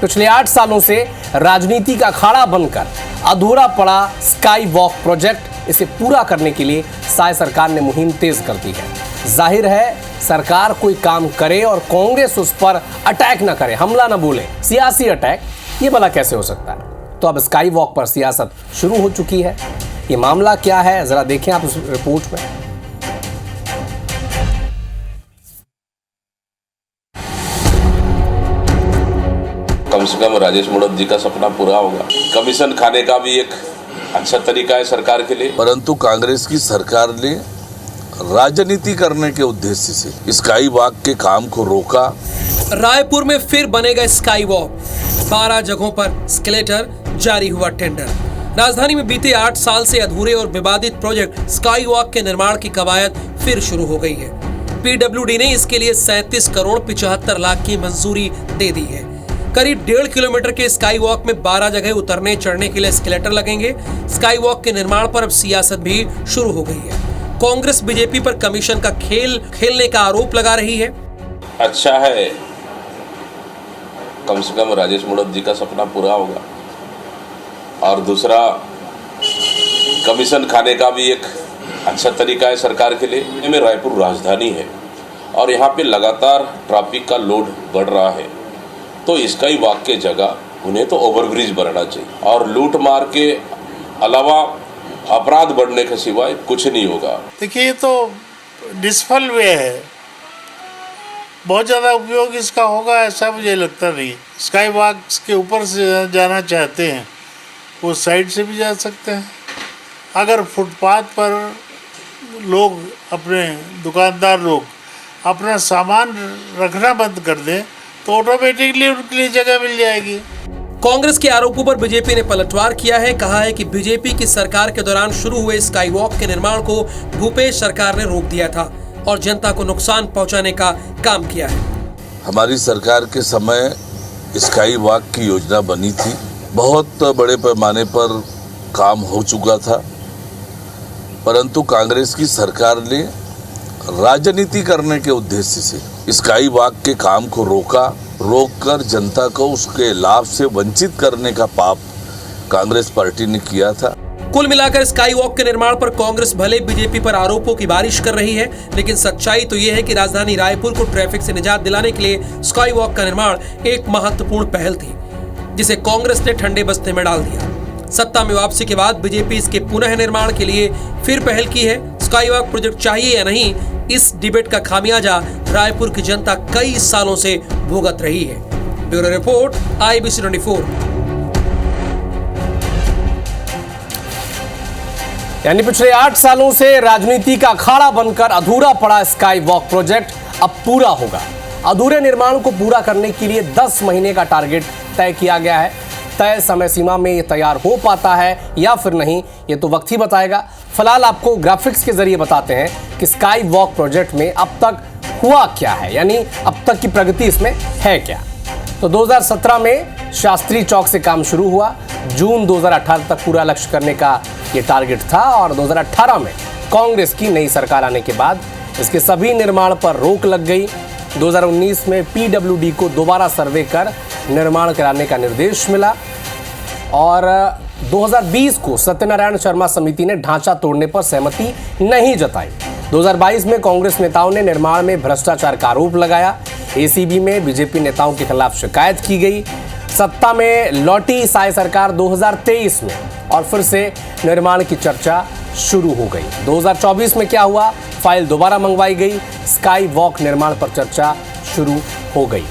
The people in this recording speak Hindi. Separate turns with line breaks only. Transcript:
पिछले 8 सालों से राजनीति का अखाड़ा बनकर अधूरा पड़ा स्काई वॉक प्रोजेक्ट, इसे पूरा करने के लिए साय सरकार ने मुहिम तेज कर दी है। जाहिर है सरकार कोई काम करे और कांग्रेस उस पर अटैक ना करे, हमला ना बोले, सियासी अटैक, ये भला कैसे हो सकता है। तो अब स्काई वॉक पर सियासत शुरू हो चुकी है। ये मामला क्या है जरा देखें आप इस रिपोर्ट में।
कम से कम राजेश मूणत जी का सपना पूरा होगा। कमीशन खाने का भी एक अच्छा तरीका है सरकार के लिए।
परंतु कांग्रेस की सरकार ने राजनीति करने के उद्देश्य से स्काई वॉक के काम को रोका।
रायपुर में फिर बनेगा स्काई वॉक, 12 जगहों पर एस्केलेटर, जारी हुआ टेंडर। राजधानी में बीते 8 साल से अधूरे और विवादित प्रोजेक्ट स्काई वॉक के निर्माण की कवायद फिर शुरू हो गई है। पीडब्ल्यूडी ने इसके लिए 37 करोड़ 75 लाख की मंजूरी दे दी है। करीब 1.5 किलोमीटर के स्काई वॉक में 12 जगह उतरने चढ़ने के लिए एस्केलेटर लगेंगे। स्काई वॉक के निर्माण पर अब सियासत भी शुरू हो गई है। कांग्रेस बीजेपी पर कमीशन का खेल खेलने का आरोप लगा रही है।
अच्छा है, कम से कम राजेश मूणत जी का सपना पूरा होगा। और दूसरा, कमीशन खाने का भी एक अच्छा तरीका है सरकार के लिए। में रायपुर राजधानी है और यहाँ पे लगातार ट्रैफिक का लोड बढ़ रहा है, तो स्काई वॉक के जगह उन्हें तो ओवरब्रिज बनना चाहिए। और लूट मार के अलावा अपराध बढ़ने के सिवाय कुछ नहीं होगा।
देखिए, ये तो डिस्फल वे है, बहुत ज़्यादा उपयोग इसका होगा ऐसा मुझे लगता नहीं। स्काई वॉक के ऊपर से जाना चाहते हैं वो साइड से भी जा सकते हैं। अगर फुटपाथ पर लोग, अपने दुकानदार लोग अपना सामान रखना बंद कर दें तो ऑटोमेटिकली उनके लिए जगह मिल जाएगी।
कांग्रेस के आरोपों पर बीजेपी ने पलटवार किया है। कहा है कि बीजेपी की सरकार के दौरान शुरू हुए स्काई वॉक के निर्माण को भूपेश सरकार ने रोक दिया था और जनता को नुकसान पहुंचाने का काम किया है।
हमारी सरकार के समय स्काई वॉक की योजना बनी थी, बहुत बड़े पैमाने पर काम हो चुका था, परंतु कांग्रेस की सरकार ने राजनीति करने के उद्देश्य से स्काई वॉक के काम को रोककर जनता को उसके लाभ से वंचित करने का पाप कांग्रेस पार्टी ने किया था।
कुल मिलाकर स्काई वॉक के निर्माण पर कांग्रेस भले बीजेपी पर आरोपों की बारिश कर रही है, लेकिन सच्चाई तो यह है कि राजधानी रायपुर को ट्रैफिक से निजात दिलाने के लिए स्काई वॉक का निर्माण एक महत्वपूर्ण पहल थी, जिसे कांग्रेस ने ठंडे बस्ते में डाल दिया। सत्ता में वापसी के बाद बीजेपी इसके पुनः निर्माण के लिए फिर पहल की है। स्काई वॉक प्रोजेक्ट चाहिए या नहीं, इस डिबेट का खामियाजा रायपुर की जनता कई सालों से भुगत रही है। Bureau report, IBC 24।
यानी पिछले 8 सालों से राजनीति का अखाड़ा बनकर अधूरा पड़ा स्काई वॉक प्रोजेक्ट अब पूरा होगा। अधूरे निर्माण को पूरा करने के लिए 10 महीने का टारगेट तय किया गया है। तय समय सीमा में ये तैयार हो पाता है या फिर नहीं, ये तो वक्त ही बताएगा। फिलहाल आपको ग्राफिक्स के जरिए बताते हैं कि स्काई वॉक प्रोजेक्ट में अब तक हुआ क्या है, यानी अब तक की प्रगति इसमें है क्या। तो 2017 में शास्त्री चौक से काम शुरू हुआ। जून 2018 तक पूरा लक्ष्य करने का ये टारगेट था और 2018 में कांग्रेस की नई सरकार आने के बाद इसके सभी निर्माण पर रोक लग गई। 2019 में पीडब्ल्यूडी को दोबारा सर्वे कर निर्माण कराने का निर्देश मिला और 2020 को सत्यनारायण शर्मा समिति ने ढांचा तोड़ने पर सहमति नहीं जताई। 2022 में कांग्रेस नेताओं ने निर्माण में भ्रष्टाचार का आरोप लगाया। एसीबी में बीजेपी नेताओं के खिलाफ शिकायत की गई। सत्ता में लौटी साय सरकार 2023 में और फिर से निर्माण की चर्चा शुरू हो गई। 2024 में क्या हुआ, फाइल दोबारा मंगवाई गई, स्काई वॉक निर्माण पर चर्चा शुरू हो गई।